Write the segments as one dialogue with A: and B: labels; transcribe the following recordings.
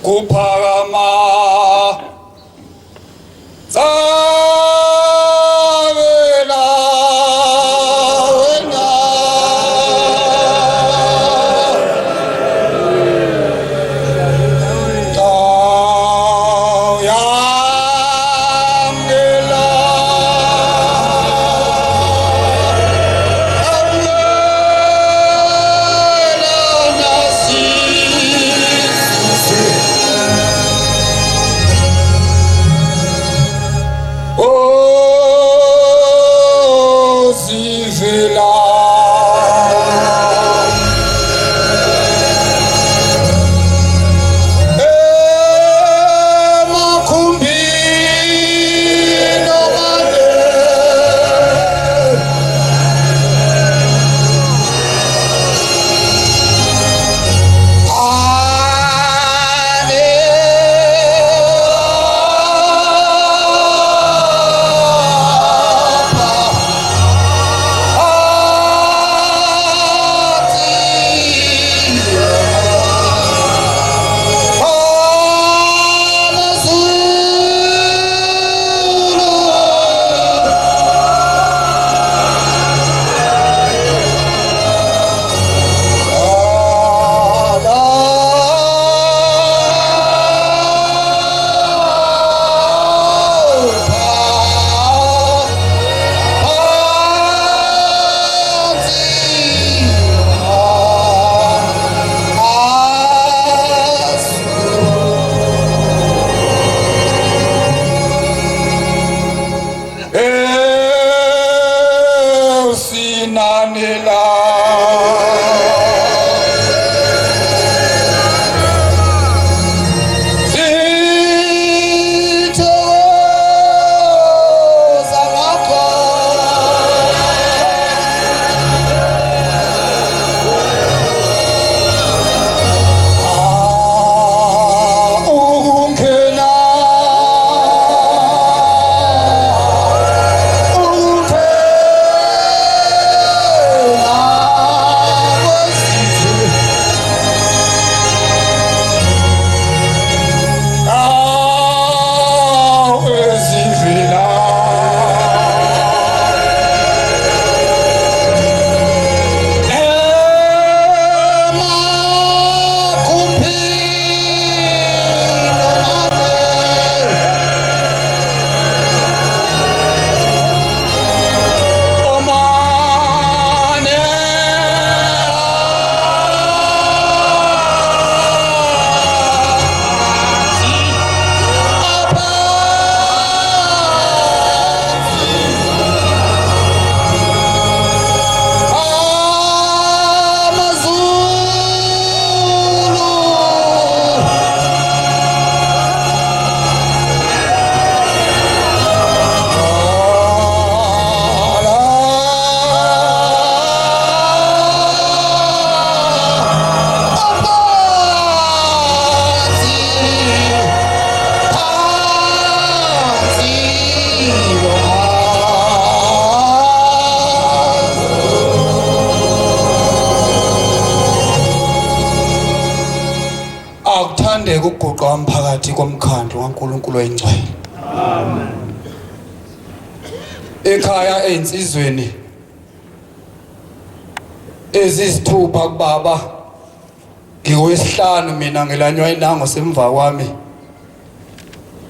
A: kuphakama akuthandeke ukuguqa umphakathi komkhandlu kaNkulunkulu oyingcwele. Amen. Ekhaya einsizweni ezisithupha kubaba ngiyowesihlanu mina ngelanywa inango semva kwami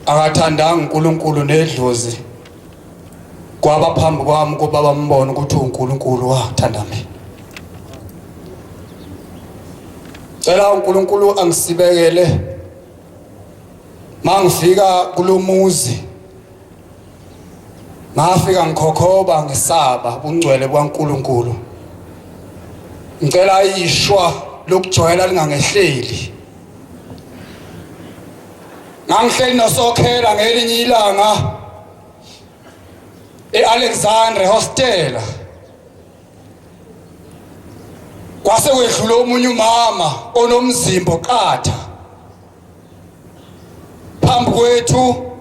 A: akathandanga uNkulunkulu nedlozi kwaba phambi kwami kuba bambone ukuthi uNkulunkulu wathanda mina. Cela uNkulunkulu angisibekele mangifika kulomuzi ngafika ngikhokhoba ngisaba ubungcwele kwaNkulunkulu. Ngicela ishwa lokujwayela lingangehleli. Ngangihleli noSokhela ngelinye ilanga eAlexandra Hostel. Kwase kwedlula omunye umama onomzimbo qatha phambi kwethu,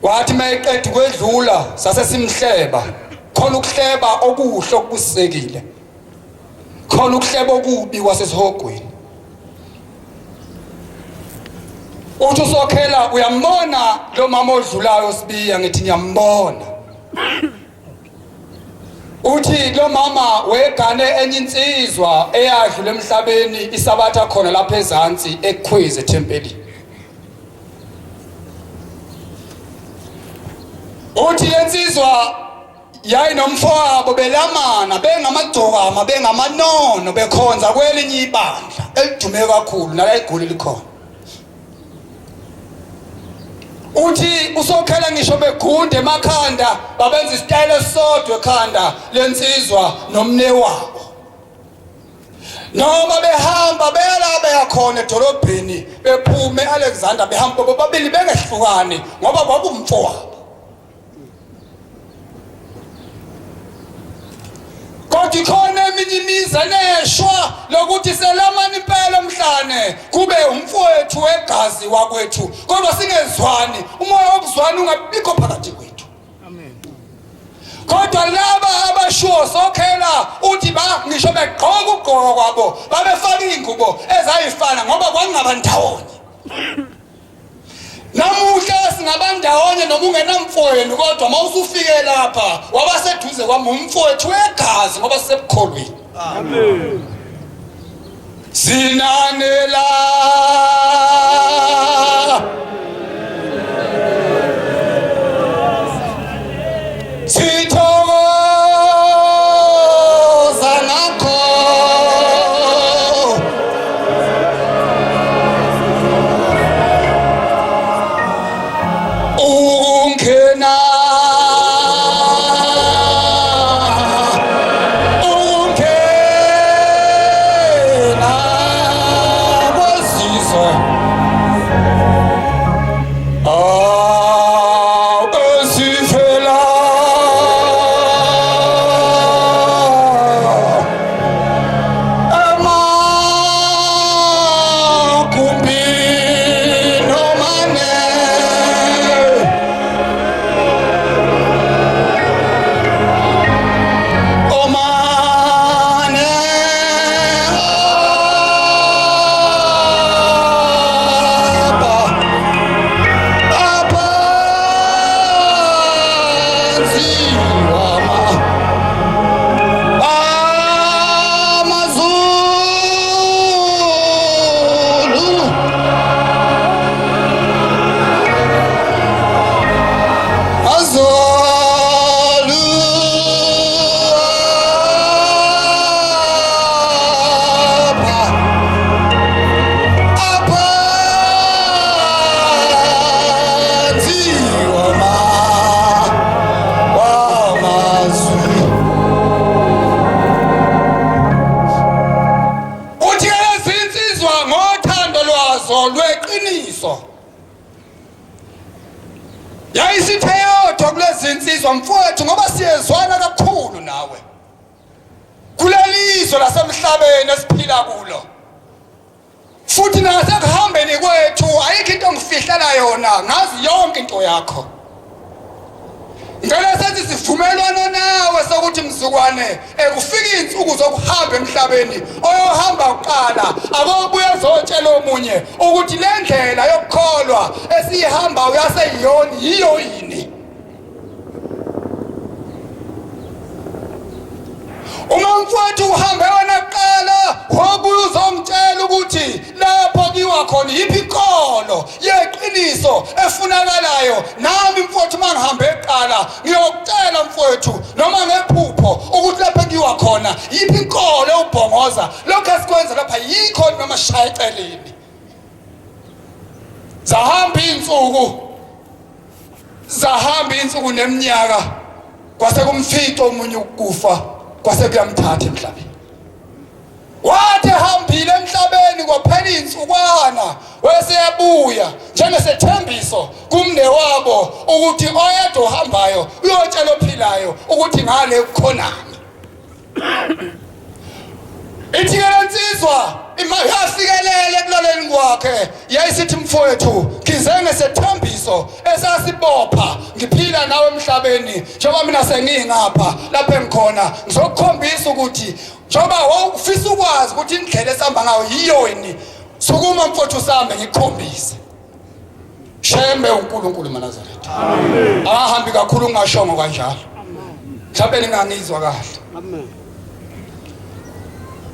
A: wathi mayeqeda kwedlula sase simhleba. Khona ukuhleba okuhle okubusekile, khona ukuhleba okubi kwasesihogweni. uthi usokhela uyambona lo mama odlulayo Sibiya ngithi ngiyambona uthi lo mama wegane enye insizwa eyadlula emhlabeni isabatha khona lapha ezantsi eKhwezi eThempelini uthi lensizwa yayinomfowabo belamana bengamagcokama bengamanono bekhonza kwelinye ibandla elidume kakhulu nala igoli likhona uthi usokhela ngisho begunde emakhanda babenza isitayile esodwa ekhanda lensizwa nomne wabo noma behamba bela beyakhona edolobheni bephume Alexander behamba bobabili bengehlukani ngoba kwakumfowabo kodwa khona eminye imizi neshwa lokuthi selamani impela emhlane kube umfowethu wegazi wakwethu kodwa singezwani umoya wokuzwana ungabikho phakathi kwethu amen kodwa laba abashuwo sokhela uthi ba ngisho begqoka ugqoko kwabo babefaka ingubo ezayifana ngoba kwangaba ndawonye namuhla singabandawonye noma ungenamfowenu kodwa mawusufike lapha wabaseduze kwami umfowethu wegazi ngoba sisebukholweni amen sinanela insizwa mfowethu ngoba siyezwana kakhulu nawe kulelizwe lasemhlabeni esiphila kulo futhi nasekuhambeni kwethu ayikho into ngifihlela yona ngazi yonke into yakho ngicela senze isivumelwano nawe sokuthi mzukwane ekufika izinsuku zokuhamba emhlabeni oyohamba uqala akobuye ezotshela omunye ukuthi le ndlela yokukholwa esihamba uyaseyiyoni yiyo yini uma mfowethu uhambe wena kuqala wobuye uzomtshela ukuthi lapho kiwa khona yiphi inkolo yeqiniso efunakalayo nami mfowethu mangihambe eqala ngiyokutshela mfowethu noma ngephupho ukuthi lapho kiwa khona yiphi inkolo ubhongoza lokho esikwenza lapha yikho noma shaya eceleni zahamba insuku neminyaka kwase kumfito umunye ukufa kwase kuyamthatha emhlabeni wathi hambile emhlabeni kwaphela insukwana weseyabuya njengesethembiso kumne wabo ukuthi oyedwa ohambayo uyotshela ophilayo ukuthi ngale kukhonani ithikela insizwa yafikelele ekulaleni kwakhe yayisithi mfowethu ngizenge sethembiso esasibopha ngiphila nawe emhlabeni njengoba mina sengingapha lapha engikhona ngizokukhombisa ukuthi njengoba ufisa ukwazi ukuthi indlela esihamba ngayo yiyo yini sukuma mfowethu sambe ngikukhombise Shembe uNkulunkulu eNazaretha. Amen. Ahambi kakhulu ngashongo kanjalo. Mhlawumbe ningangizwa kahle. Amen.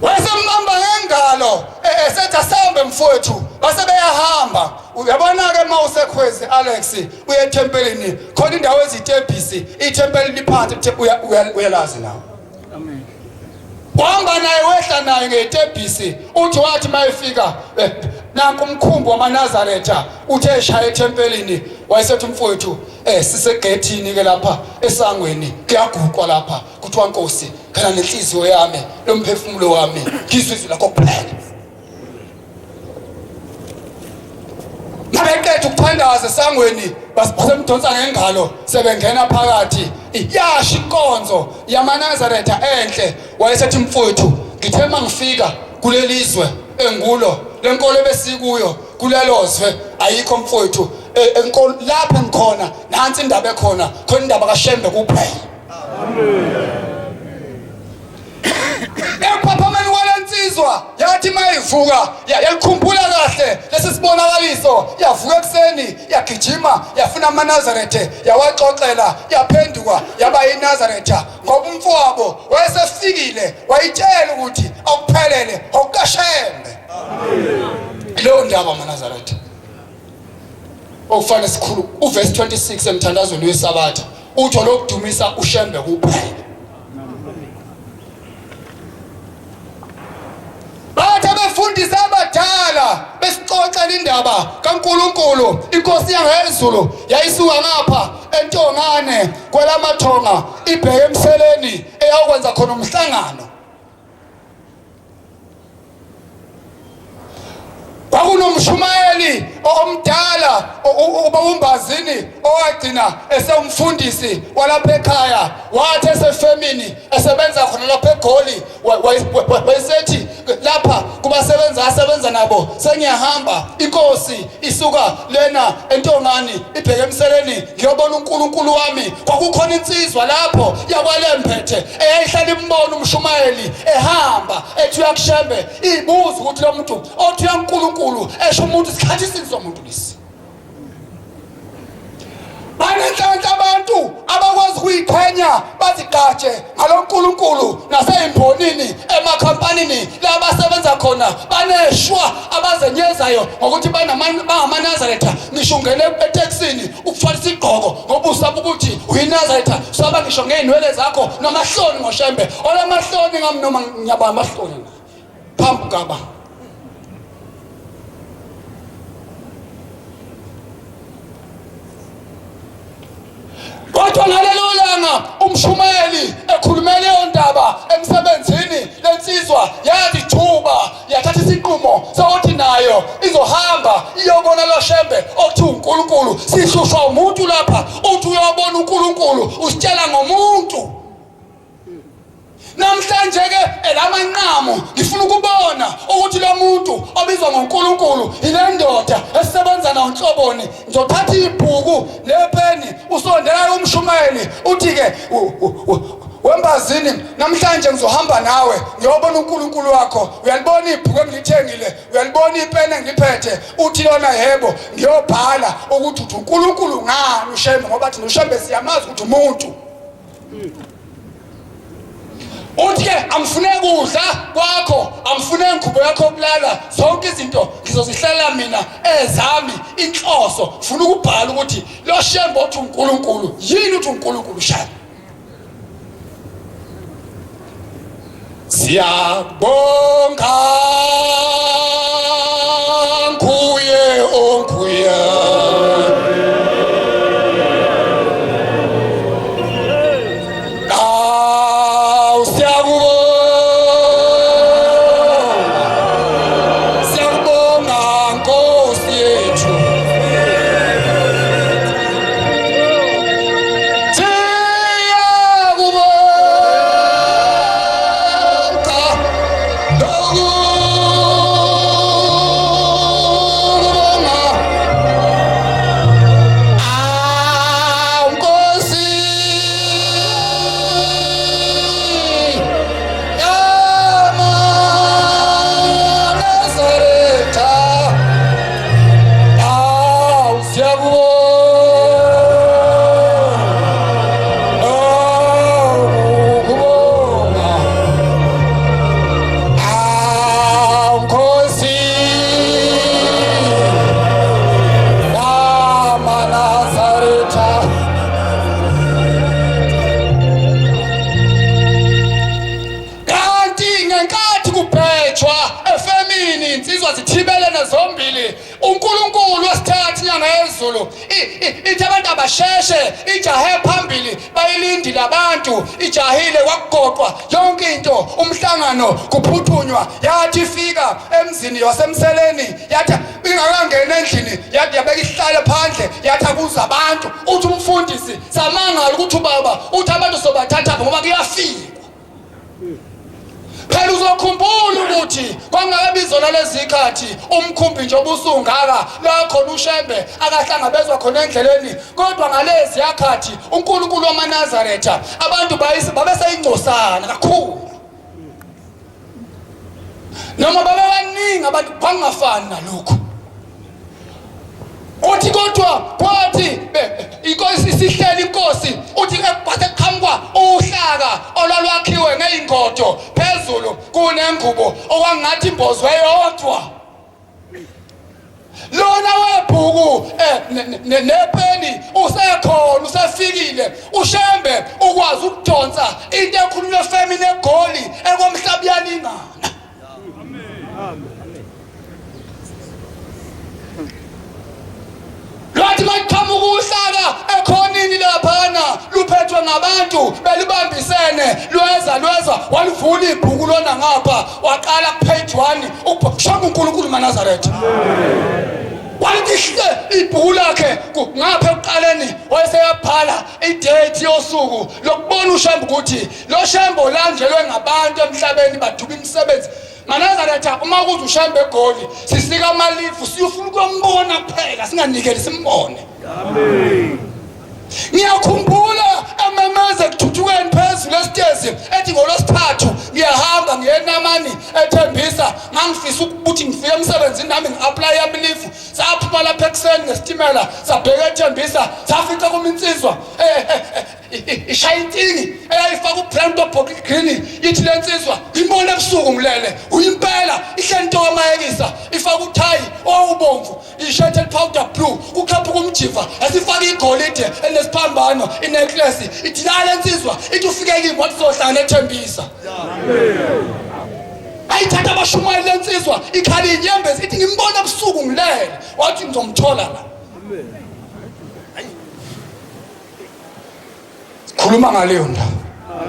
A: Wasemamba ngengalo esethi asambe mfowethu base beyahamba. Uyabona ke mawusekhwezi Alex uye tempelini khona indawo ezitebhisi itempeli liphansi uyalazi nawo. Amen. Wahamba naye wehla naye ngetebhisi uthi wathi mayefika nanku umkhumbi wamaNazaretha uthe eshaya etempelini wayesethi mfowethu sisegethini ke lapha esangweni kuyaguqwa lapha kuthiwa Nkosi kana nenhliziyo yami lomphefumulo wami ngizwe izwi lakho kuphela. Nabeqethe ukuthandaza esangweni basemdonsa ngengalo sebengena phakathi iyasha inkonzo yamaNazaretha enhle wayesethi mfowethu ngithe mangifika kulelizwe engulo lenkolo ebesikuyo kulelozwe ayikho mfowethu enkolo lapha ngikhona nansi indaba ekhona khona indaba kaShembe kuphela. Amen. Ephaphameni walensizwa yathi mayivuka yalikhumbula kahle lesisibonakaliso yavuka ekseni yagijima yafuna amaNazaretha yawaxoxela yaphenduka yaba yiNazaretha ngoba umfowabo wayesefikile wayitshela ukuthi awuphelele awukaShembe. Amen. Lo ndaba amaNazaretha okufanele sikhulu uverse 26 emthandazweni weSabatha uthi lokudumisa uShembe kuphela. Befundisa abadala besixoxela indaba kaNkulunkulu inkosi yangezulu yayisuka ngapha entongane kwelamathonga ibheke emseleni eyakwenza khona umhlangano. Kwakunomshumayeli omdala obawumbazini owagcina esewumfundisi walapha ekhaya wathi esefemini esebenza khona lapha eGoli wayesethi lapha kubasebenza asebenza nabo sengiyahamba inkosi isuka lena entongani ibheke emseleni ngiyobona uNkulunkulu wami. Kwakukhona insizwa lapho yakwaLempethe eyayihlala imbona umshumayeli ehamba ethi uyakuShembe ibuza ukuthi lo muntu othi uyaNkulunkulu esho umuntu isikhathi sizwa umuntu lesi. Banenhlanhla abantu abakwazi ukuyiqhenya bazigatshe ngaloNkulunkulu naseyimbonini emakhampanini la basebenza khona baneshwa abazenyezayo ngokuthi bangamaNazaretha. Ngisho ungene eTexini ukuthwala isigqoko ngoba usaba ukuthi uyiNazaretha soba ngisho ngeenwele zakho namahloni ngoShembe olamahloni ngami noma nyaba amahloni phambi kaba. Kodwa ngalelo langa umshumayeli ekhulumele ondaba emsebenzini lensizwa yazithuba yathatha isinqumo sokuthi nayo izohamba iyobona lo Shembe othi uNkulunkulu. Sihlushwa umuntu lapha uthi uyobona uNkulunkulu usitshela ngomuntu. Namhlanje ke elamanqamo ngifuna ukubona ukuthi lo muntu obizwa ngoNkulunkulu ile ndoda esebenza noNhloboni. Ngizothatha ibhuku nepeni usondela umshumayeli uthi ke wembazini namhlanje ngizohamba nawe ngiyobona uNkulunkulu wakho. Uyalibona ibhuku engilithengile, uyalibona ipeni engiliphethe. Uthi lona yebo ngiyobhala ukuthi uNkulunkulu ngani uShembe ngoba thina uShembe siyamazi ukuthi umuntu. Uthi angifune kudla kwakho angifune ingubo yakho yokulala zonke izinto ngizozihlela mina ezami inhloso ngifuna ukubhala ukuthi lo Shembe othi uNkulunkulu yini uthi uNkulunkulu Shembe. Siyabonga kuye onkuya isiZulu ithi abantu abasheshe ijahe phambili bayilindile abantu ijahile kwakugoqwa yonke into umhlangano kuphuthunywa yathi ifika emzini wasemseleni yathi ingakangena endlini yathi yabeka isihlalo phandle yathi akuza abantu uthi umfundisi samangala ukuthi ubaba uthi abantu sobathatha ngoba kuyafika phela uzokhumbula ukuthi kwangabizona lezi ikhathi umkhumbi nje obusungaka la khona uShembe akahlangabezwa khona endleleni kodwa ngalezi yakhathi uNkulunkulu wamaNazaretha abantu babeseyingcosana kakhulu noma babaningi abantu bangafani nalokho uthi kodwa kwathi inkosi sihleli inkosi uthi ekubhathe qhamukwa uhlaka olwalwakhiwe ngeingodo phezulu kunengubo okwangathi imbozwe yodwa lona webhuku nepeni usekhona usefikile uShembe ukwazi ukudonsa into ekhulunywa efemini egoli ekomhlaba yaningana Lwathi mayiqhamuka uhlaka ekhonini laphana luphethwe ngabantu belibambisene lweza walivula ibhuku lona ngapha waqala kupage 1 ukushaka uNkulunkulu maNazaretha walihle ibhuku lakhe ngapha eqaleni wayeseyabhala idate yosuku lokubona uShembe ukuthi lo Shembe olanjelwe ngabantu emhlabeni baduba imisebenzi maNazaretha uma kuza uShembe egoli sisika amalifu siyofuna ukumbona kuphela singanikeli simbone amen ngiyakhumbula amamaze kuthuthukeni phezulu esitezi ethi ngolosithathu ngiyahamba ngiyenamani ethembisa ngangifisa ukuthi ngifike emsebenzini nami ngi-apply amlifu saphuma lapha ekuseni nesitimela sabheka ethembisa safica kuminsizwa ishayintingi eyayifaka ubrand of green yithi lensizwa ngibona ebusuku ngilele uyimpela ihlento kamayekisa ifaka uthayi owubomvu ishirt powder blue ukhapha kumjiva asifaka igolide enesphambano inecklace ithi la lensizwa ithi ufike kimi wathi sohlangana ethembisa amen ayithatha abashumayeli lensizwa ikhali inyembezi ithi ngimbona ebusuku ngilele wathi ngizomthola la amen khuluma ngaleyo ndawo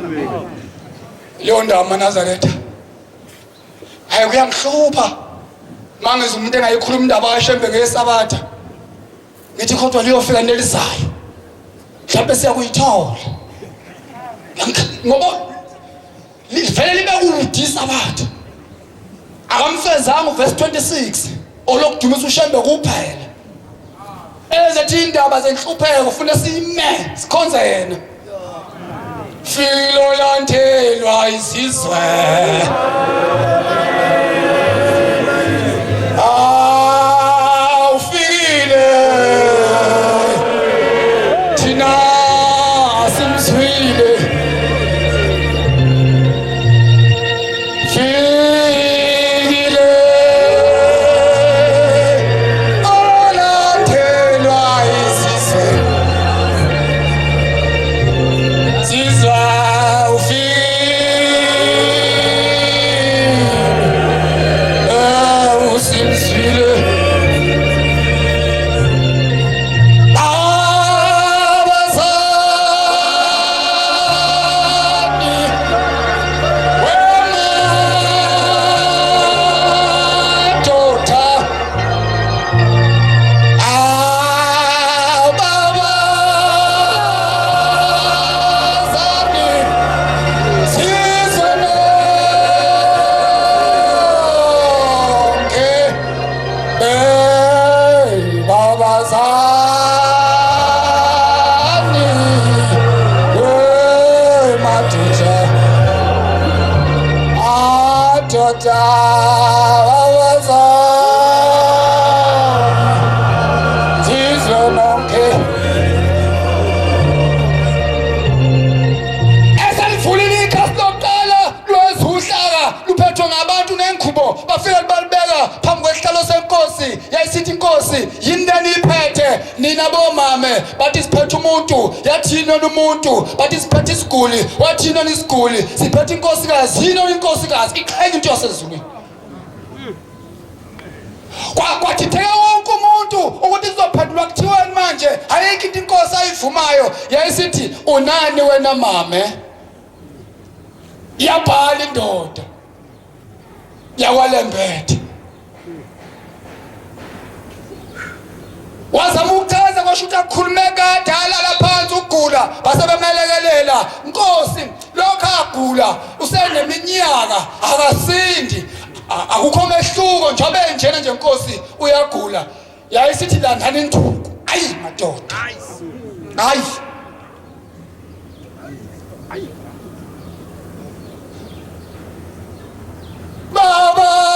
A: amen leyo ndawo maNazaretha hayi kuyangihlupha mangeze umuntu engayikhuluma indaba kaShembe ngeSabatha ngithi kodwa liyofika nelizayo mhlawumbe siyakuyithola ngoba livele libe kude iSabatha akamfezanga uverse 26 olokudumisa uShembe kuphela ezethi indaba zenhlupheko ufuna sime sikhonza yena filo lantelwa isizwe ufile thina simzwile fikile olantelwa isizwe bafika balibeka phambi kwesihlalo senkosi yayisithi inkosi yini leniphethe nina bomame bathi siphethe umuntu yathina umuntu bathi siphethe isiguli wathina isiguli siphethe inkosikazi yini inkosikazi iqhenye into yasezulwini kwathi theka wonke umuntu ukuthi sizophendulwa kuthiwa unani wena mame yabhala indoda yakwaLembethe wazama ukuchaza kwasho ukuthi akhulume kade alala phansi ukugula base bemelekelela Nkosi lokho agula useneminyaka akasindi akukho mehluko njobe njena nje Nkosi uyagula yayisithi landani induku ayi madoda hayi baba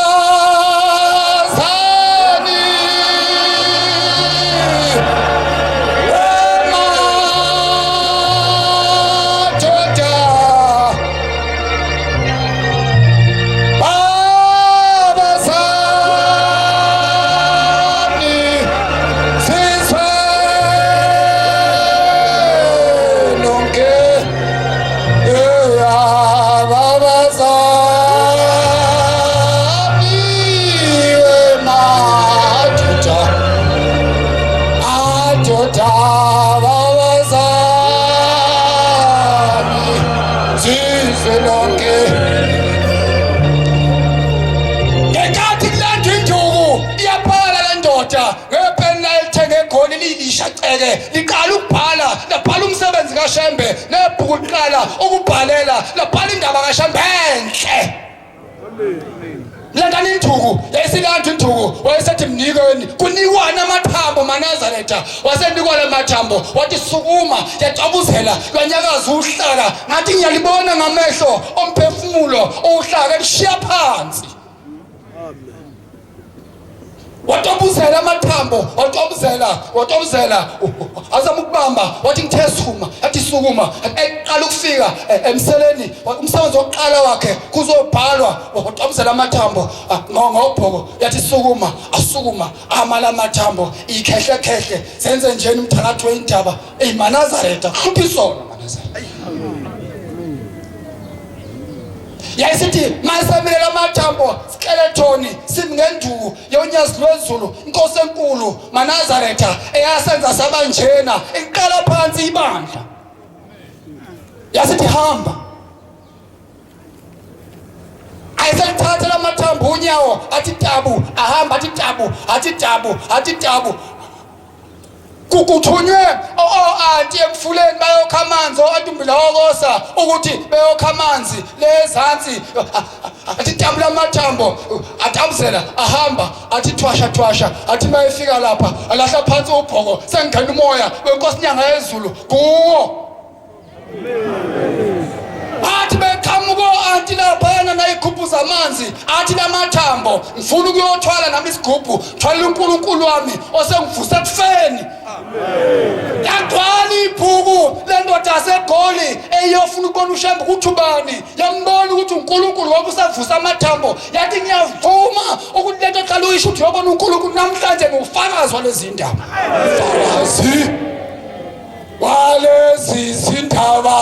A: liqala ukubhala labhala umsebenzi kaShembe nebhuku liqala ukubhalela labhala indaba kaShembe enhle landani induku yayisilanda induku wayesethi mnikeni kunikwana amathambo maNazaretha wasenikwa lamathambo wathi sukuma yacabuzela kwanyakaza uhlaka ngathi ngiyalibona ngamehlo omphefumulo uhlaka lishiya phansi watobuzela amathambo watobuzela azama ukubamba wathi ngithe sukuma yathi sukuma eqala ukufika emseleni umsebenzi wokuqala wakhe kuzobhalwa watobuzela amathambo ngobhoko yathi sukuma asukuma amala amathambo ikhehle senze njeni umthakathi weindaba eyimaNazaretha hluphisona maNazaretha yayisithi masemela amathambo skeleton simngenduku yonyazi lwezulu Inkosi enkulu maNazaretha eyasenza sabanjena iqala phansi ibandla yasithi hamba ayisalithatha lamathambo unyawo athi tabu ahamba athi tabu kukuthunywe anti emfuleni bayokha amanzi oantumbila wokosa ukuthi beyokha amanzi lezansi athi tambula amathambo atabuzela ahamba athi twasha athi mayefika lapha alahla phansi ubhoko sengigana umoya wenkosi nyanga yezulu kuwo athi beqhamuko anti laphana nayikhuphu zamanzi athi lamathambo ngifuna ukuyothwala nami isigubhu thwala uNkulunkulu wami osengivusa ekufeni yagcwala ibhuku lendoda yaseGoli eyofuna ukubona uShembe ukuthi ubani yambona ukuthi uNkulunkulu ngoba usavusa amathambo yathi ngiyavuma ukuthi lento eqala uyisho ukuthi uyobona uNkulunkulu namhlanje ngufakazi walezi ndaba ufakazi walezi zindaba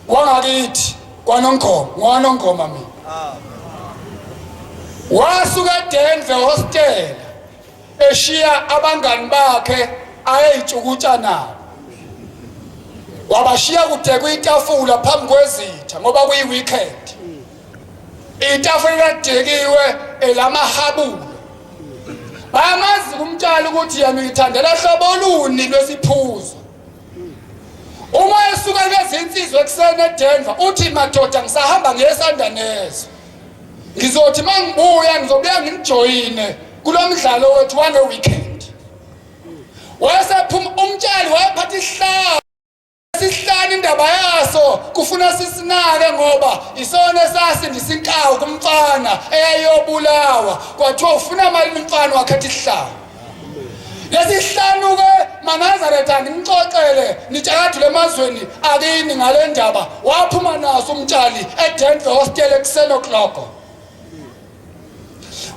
A: wangakithi kwanongoma mina wasuka eDenver hostel eshiya abangani bakhe ayeyitshukutsha nabo wabashiya kude kwitafula phambi kwezitha ngoba kuyiweekend itafula ladekiwe elamahabula bayamazi kumtshela ukuthi yena uyithandela hlobo luni lwesiphuzo uma esuka lezi insizwe eksene eDenver uthi madoda ngisahamba ngesanda nezo ngizothi mangibuya ngizobuya nginijoyine kulo mdlalo wethu wange weekend. Wayesephuma umtshali wayephatha isihlalo sihlani indaba yaso kufuna sisinake ngoba isona esasindisa inkawu kumfana eyayobulawa kwathiwa ufuna malini umfana wakhetha isihlalo. Lesihlanu ke maNazaretha ngimxoxele nitshakadule emazweni akini ngale ndaba waphuma naso umtshali eDenver hostel ekuseni o'clock.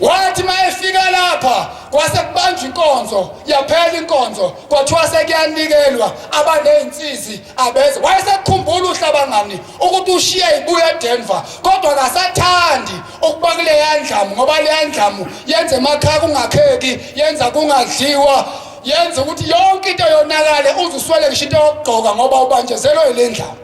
A: Wathi mayefika lapha kwase kubanjwa inkonzo yaphela inkonzo kwathiwa sekuyanikelwa abanezinsizi abeze. Wayesekukhumbula uhlabangani ukuthi ushiye ibuya eDenver kodwa akasathandi ukuba kule yandlamu ngoba le yandlamu yenza emakhaya kungakheki, yenza kungadliwa, yenza ukuthi yonke into yonakale uzuswele ngisho into yokugqoka ngoba ubanjezelwe ile ndlamu.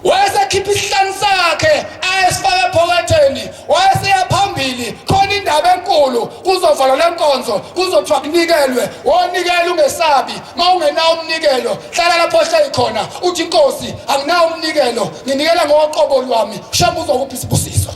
A: Wayesekhipha isihlanu sakhe ayesifaka ephoketheni wayeseya phambili khona indaba enkulu kuzovalwa lenkonzo kuzothiwa kunikelwe wonikela ungesabi mawungenawo umnikelo hlala lapho ohleli khona uthi inkosi anginawo umnikelo nginikela ngoqobo lwami shamba uzokupha isibusiso.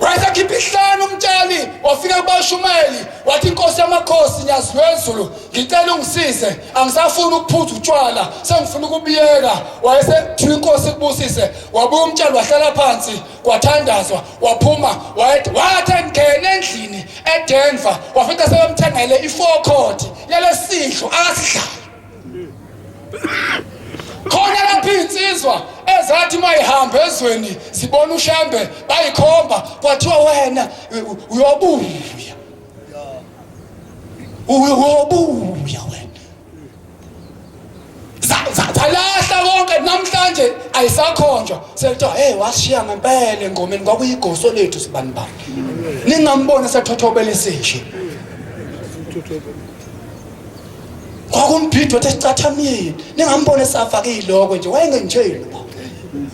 A: Wayesekhipha isihlanu umtshali wafika kubashumeli wathi inkosi yamakhosi nyaziwezulu ngicela ungisize angisafuni ukuphuza utshwala sengifuna ukubiyeka. Wayesethiwa inkosi kubusise wabuya umtshali wahlala phansi kwathandazwa waphuma wathi ngene endlini eDenver wafika sebemthengele i-forecourt yalesidlo akasidlala. Khona lapho insizwa ezathi mayihamba ezweni sibona uShambe bayikhomba kwathiwa wena uyobuya wena zalahla konke namhlanje ayisakhonjwa sekuthiwa hey washiya ngempela engomeni kwakuyigoso lethu sibani bani ningambona sethothobele sinje kwakumbhido tesicathamini ningambone safaka iloko nje wayengenjeni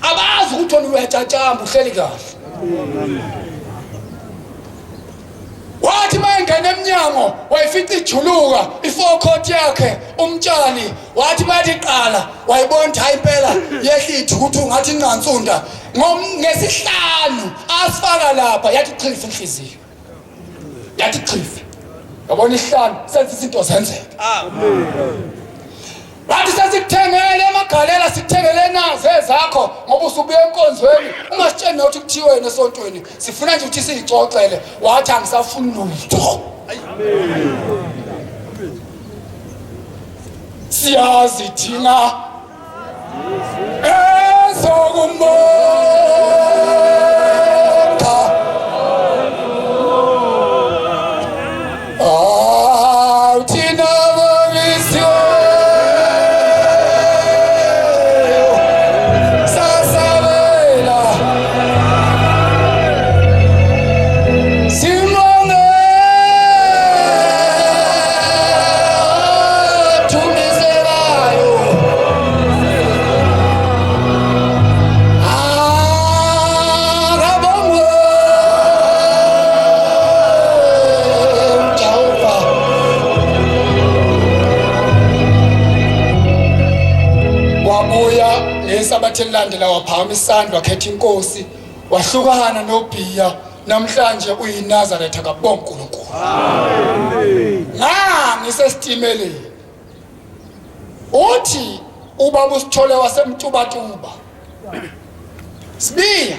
A: abazi ukuthi wena uyatshantshamba uhleli kahle. Wathi mayengena emnyango wayifica ijuluka i-forecourt yakhe umtshali wathi mathi qala wayibona hayi impela yehlithu ukuthi ungathi inqansunda ngesihlanu asifaka lapha yathi chifi inhliziyo yathi chifi. Yabona isihlanu senza izinto zenzeka. Amen. Bathi sesikuthengele emagalela sikuthengele nazo ezakho ngoba usubuye enkonzweni ungasitsheni ukuthi kuthiwe wena esontweni sifuna nje ukuthi siyixoxele wathi angisafuni lutho. Amen. Siyazi thina ezokumbona landela waphama isandla wakhetha inkosi wahlukana noBhiya namhlanje uyiNazaretha kabonga uNkulunkulu. Amen. Ngisesitimeleni uthi ubaba uSithole wasemtubatuba Sibiya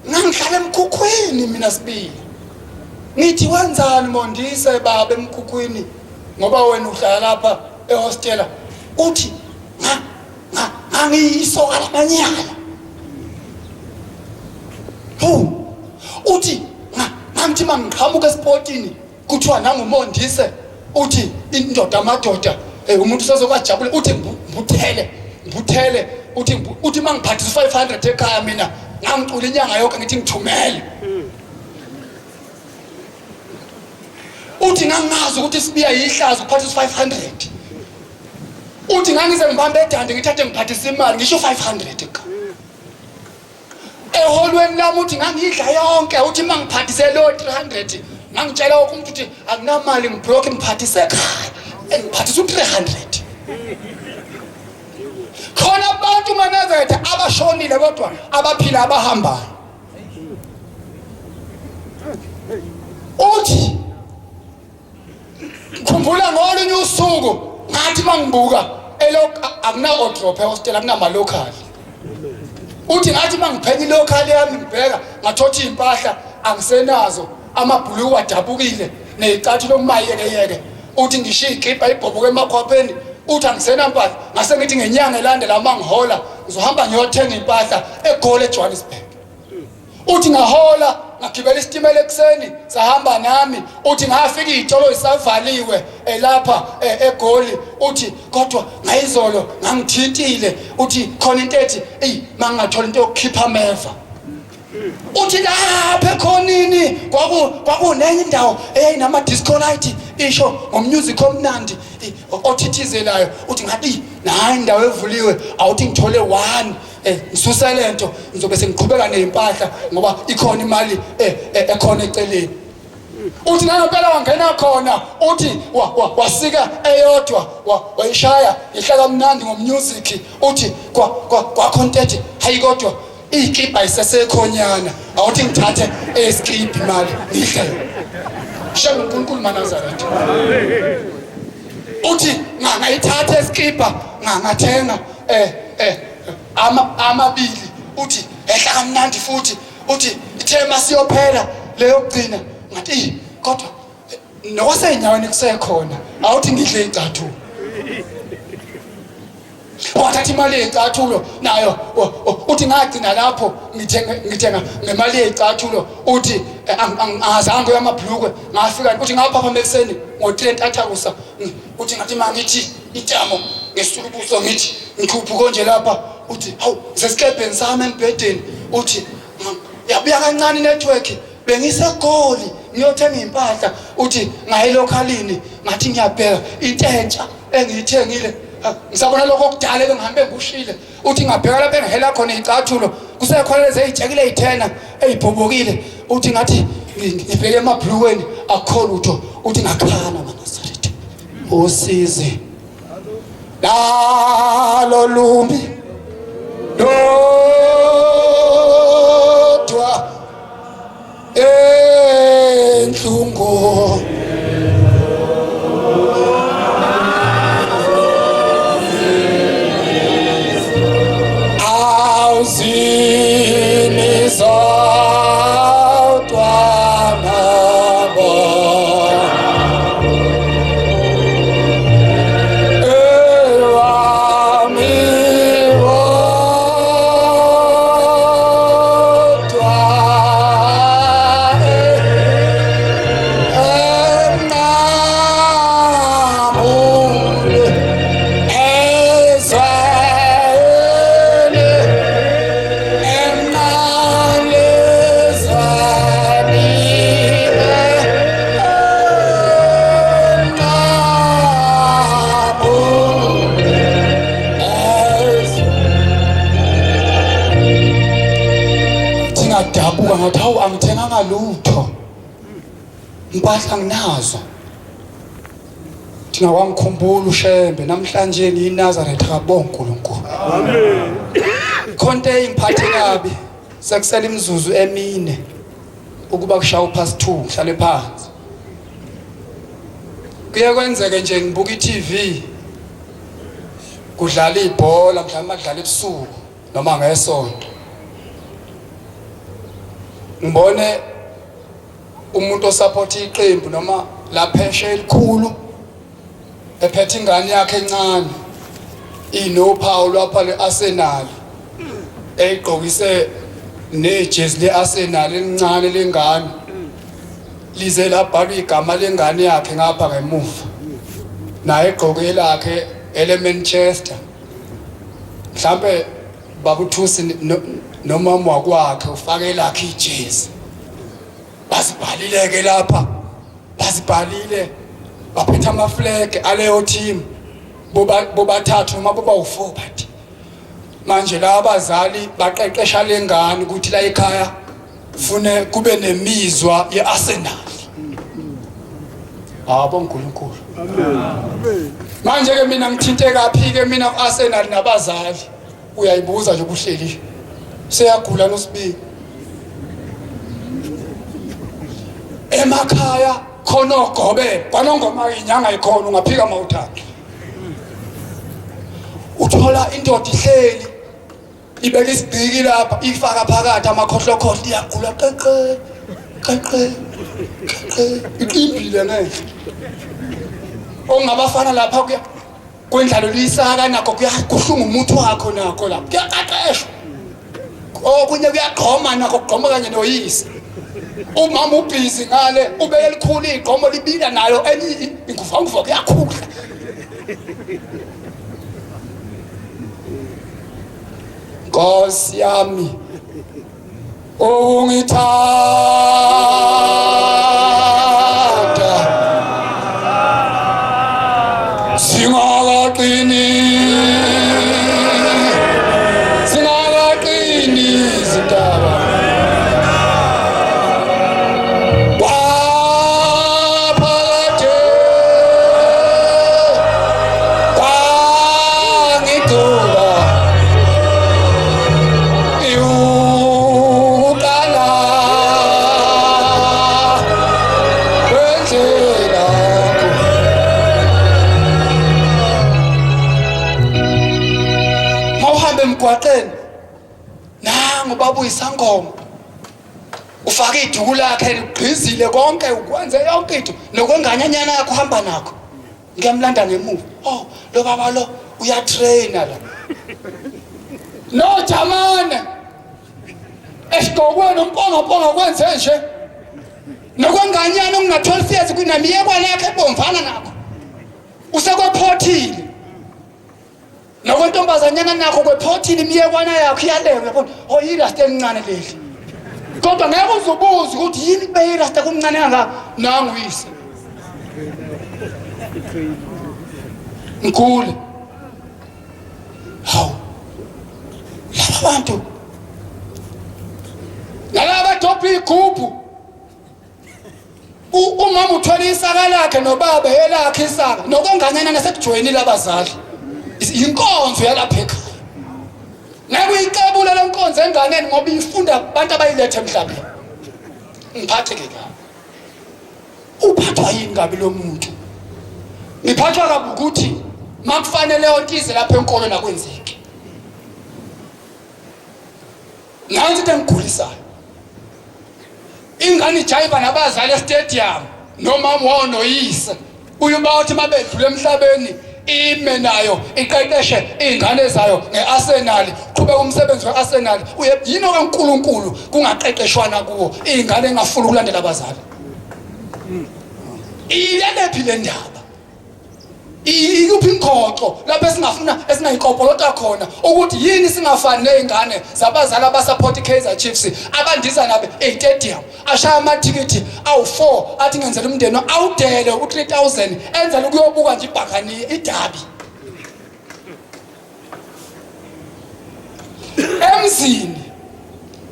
A: ngihlala emkhukhwini mina Sibiya ngithi wenzani Mondise baba emkhukhwini ngoba wena uhlala lapha ehostela uthi angiyisoka lamanyala uthi ngithi mangiqhamuka esportini kuthiwa nanguMondise uthi indoda amadoda umuntu sezokwajabule uthi mbuthele uthi mangiphathisa 500 ekhaya mina ngangicula inyanga yonke ngithi ngithumele uthi ngangazi ukuthi Sibiya yihlazo ukuphathisa 500 uthi ngangize ngibambe edande ngithathe ngiphathisa imali ngisho 500 ekhaya eholweni lami uthi ngangidla yonke uthi mangiphathise lo 300 ngangitshela wonke umuntu ukuthi akunamali ngiblock ngiphathise ekhaya ngiphathisa u300 khona abantu abantu maNazaretha abashonile kodwa abaphila abahambayo. Uthi khumbula ngolunye usuku ngathi mangibuka akuna wardrobe hostel akunama local. Uthi ngathi mangiphenya ilocal yami ngibheka ngathothi impahla angisenazo, amabhuluku adabukile nezicathulo kumayekeyeke. Uthi ngishiya igipa ibhoboke emakhwapheni. Uthi angisena impahla ngase ngithi ngenyanga elandela mangihola ngizohamba ngiyothenga impahla eGoli eJohannesburg. Uthi ngahola ngagibela isitimela ekseni sahamba nami. Uthi ngafika izitolo isavaliwe lapha eGoli. Uthi kodwa ngayizolo ngangithintile. Uthi khona into ethi mangingathola into yokukhipha ameva. Uthi lapha ekhonini kwakunenye indawo eyayinama disco light isho ngommusic omnandi othithizelayo. Uthi ngathi nayi indawo evuliwe awuthi ngithole 1 ngisusa lento ngizobe sengiqhubeka nezimpahla ngoba ikhona imali ekhona eceleni. Uthi nangempela wangena khona. Uthi wasika eyodwa wayishaya ihlaka mnandi ngommusic. Uthi kwa content hayi kodwa ikipa isesekhonyana awuthi ngithathe eskipi imali ngihle shaka uNkulunkulu maNazaretha. Uthi ngayithatha eskipa ngathenga amabili. Uthi ehla kamnandi futhi. Uthi ithema siyophela leyo kugcina ngathi kodwa nokwaseyinyaweni kusekhona awuthi ngidle icathulo. Wathatha imali yecathulo nayo. Uthi ngagcina lapho ngithenga ngemali yecathulo. Uthi angazange uyamabhlukwe ngafika. Uthi ngaphapha mekuseni ngo3 athakusa. Uthi ngathi mangithi itamo ngesulubuso ngithi ngikhupha konje lapha. Uthi hawu sesikebheni sami embedeni. Uthi yabuya kancane network bengiseGoli ngiyothenga impahla. Uthi ngayilokhalini ngathi ngiyabheka intentsha engiyithengile ngisabona lokho kudala bengihambe ngushile. Uthi ngabheka lapha engihela khona izicathulo kusekhona lezi ezijekile ezithena ezibhobokile. Uthi ngathi ngibheke emabhlukweni akho lutho. Uthi ngakhana maNazaretha usize lalo lumbi dodwa enhlungu awuzini zodwa nabo ngadabuka ngathi hawu angithenganga lutho impahla nginazo. Thina wangikhumbula uShembe namhlanje niNazaretha kabonga uNkulunkulu. Amen. Khonto imphathe kabi sekusela imizuzu emine ukuba kushaya past 2 ngihlale phansi. Kuye kwenzeke nje ngibuka iTV kudlala ibhola mhlawumbe badlala ebusuku noma ngesonto. Ngibone umuntu osupport iqembu noma lapheshe elikhulu ephethe ingane yakhe encane inophawu lapha leArsenal egqokise nejezi leArsenal elincane lengane lize labhalwa igama lengane yakhe ngapha ngemuva naye egqoke lakhe eleManchester. Mhlambe babuthusi nomama wakwakhe ufake lakhe ijezi basibhalile ke lapha basibhalile baphethe amaflag aleyo team bobathathu noma boba u4 bathi manje la abazali baqeqesha lengane ukuthi la ekhaya ufune kube nemizwa yeArsenal. Bonke uNkulunkulu. Amen. Manje ke mina ngithinte kaphi ke mina uArsenal nabazali uyayibuza nje ubuhleli seyagula noSibili emakhaya khona ogobe kwanongoma inyanga ikhona ungaphika mawuthatha uthola indoda ihleli ibeka isigciki lapha ifaka phakathi amakhohlokhohlo iyagula qeqe iqimbile ngenhle ongabafana lapha kuya kwendlalo lisaka nakho kuhlunga umuntu wakho nakho lapha kuyaqaqeshwa okunye kuyagqoma nakho kugqoma kanye noyise umama ubhizi ngale ubeke likhulu igqomo libila nayo enye inguvanguva kuyakhula Nkosi yami ungithatha singakaqini izindaba waphakade kwangidula iwuqala kwendlela emgwaqeni nangu baba uyisangoma ufaka iduku lakhe ligqizile konke ukwenze yonke into nokwenganyanyana yakho uhamba nakho ngiyamlanda ngemuva lo baba lo uyatraina la no jamane esigqokweni umponga kwenze nje nokwenganyana ongina 12 years kunamiyekwana yakhe ebomvana nakho usekwephothile nokwentombazanyana nakho kwephothile imiyekwana yakho iyalewe yabona yirasta elincane leli kodwa ngeke uzobuza ukuthi yini kube yirasta kumncane kangaka nangu uyise ngikule hawu laba bantu nalaba dobha igubhu umama uthwele isaka lakhe nobaba elakhe isaka nokwenganyana nasekujoyinile abazali inkonzo yalapha ekhaya ngeke uyiqabula le nkonzo enganeni ngoba ifunda abantu abayilethe emhlabeni ngiphathe ke kabi uphathwa yini kabi lo muntu ngiphathwa kabi ukuthi makufanele ontize lapha enkolo nakwenzeke nansi into engigulisayo ingane ijayiva nabazali estadium nomama wao noyise uyuba uthi mabedlule emhlabeni ime nayo iqeqeshe izingane zayo ngeArsenal qhubeka umsebenzi weArsenal yini okaNkulunkulu kungaqeqeshwana kuwo izingane engafuna ukulandela abazali iyalephi le ndaba ikuphi inkhoxo lapho esingafuna esingayikopolota khona ukuthi yini singafani nezingane zabazali abasupport iKaizer Chiefs abandiza nabe estadium ashaya amathikithi awu4 athi ngenzela umndeni awudele u3000 enzela ukuyobuka nje ibhakani idabi emzini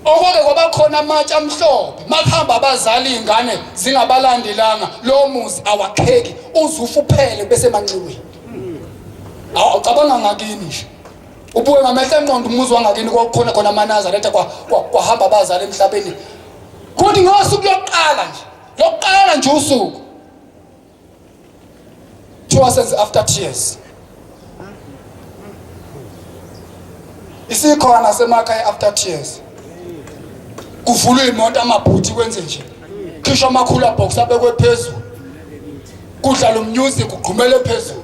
A: okoke kwaba khona amatsha amhlophe makuhamba abazali izingane zingabalandelanga lo muzi awakheki uzufa uphele bese emanxiweni awucabanga ngakini nje ubuke ngamehla engqondo umuzi wangakini kokukhona khona amaNazaretha kwahamba abazali emhlabeni kodwa ngosuku lokuqala nje usuku senze after tears isikhona nasemakhaya after tears kuvulwe imoto amabhuthi kwenze nje khishwa amakhula box abekwe phezulu kudlala umusic ugqumele phezulu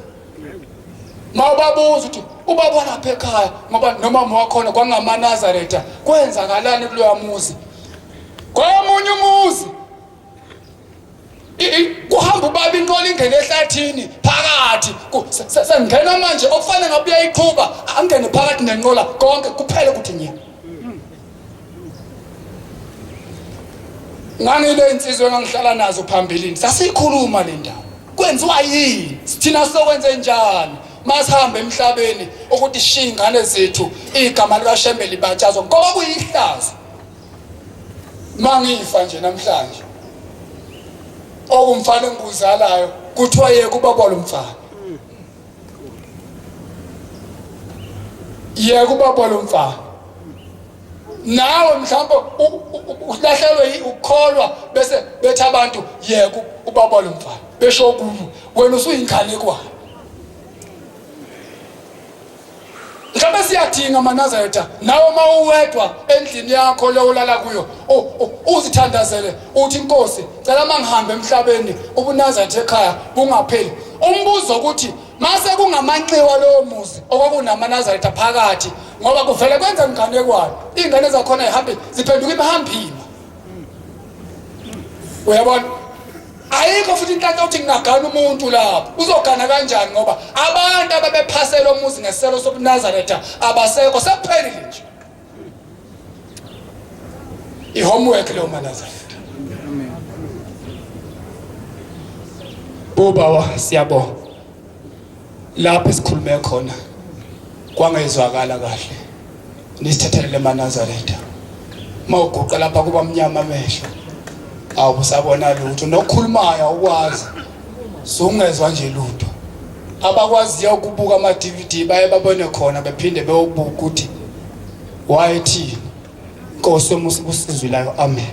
A: mawubabuza ukuthi ubaba lapha ekhaya ngoba nomama wakhona kwangamaNazaretha kwenzakalani kuloya muzi komunye umuzi kuhamba ubaba inqola ingene ehlathini phakathi sengena manje okufanele ngabe uyayiqhuba angene phakathi nenqola konke kuphele kuthi nyama ngangile insizwe engangihlala nazo phambilini sasikhuluma le ndaba kwenziwa yini sithina sokwenze njani masihamba emhlabeni ukuthi shingane zethu igama likaShembe libatshazwa ngoba kuyihlazo mangifa nje namhlanje okumfana engibuzalayo kuthiwa yeke ubaba lo mfana yeka ubaba lo mfana nawe mhlawumbe uhlahlelwe ukukholwa bese bethi abantu yeka ubaba lo mfana besho kubo wena usuyinganekwane. Mhlawumbe siyadinga amaNazaretha nawe mawuwedwa endlini yakho le ulala kuyo uzithandazele uthi Nkosi cela mangihambe emhlabeni ubuNazaretha ekhaya bungapheli. Umbuzo ukuthi mase kungamanxiwa lowo muzi okwakunamaNazaretha phakathi ngoba kuvele kwenza inganekwane ingane zakhona ihambe ziphenduka imhambima. Uyabona ayikho futhi inhlanhla uthi ngingagana umuntu lapho uzogana kanjani ngoba abantu ababephasela umuzi ngeselo sobuNazaretha abasekho sephelile nje ihomework leyo maNazaretha. Baba siyabonga lapho esikhulume khona kwangezwakala kahle nisithethelele maNazaretha mawuguqa lapha kuba mnyama amehlo awusabona lutho nokukhulumayo ukwazi sungezwa nje lutho abakwaziyo ukubuka ama DVD baye babone khona bephinde beyobuka ukuthi wayethi Nkosi umusizwe layo amen.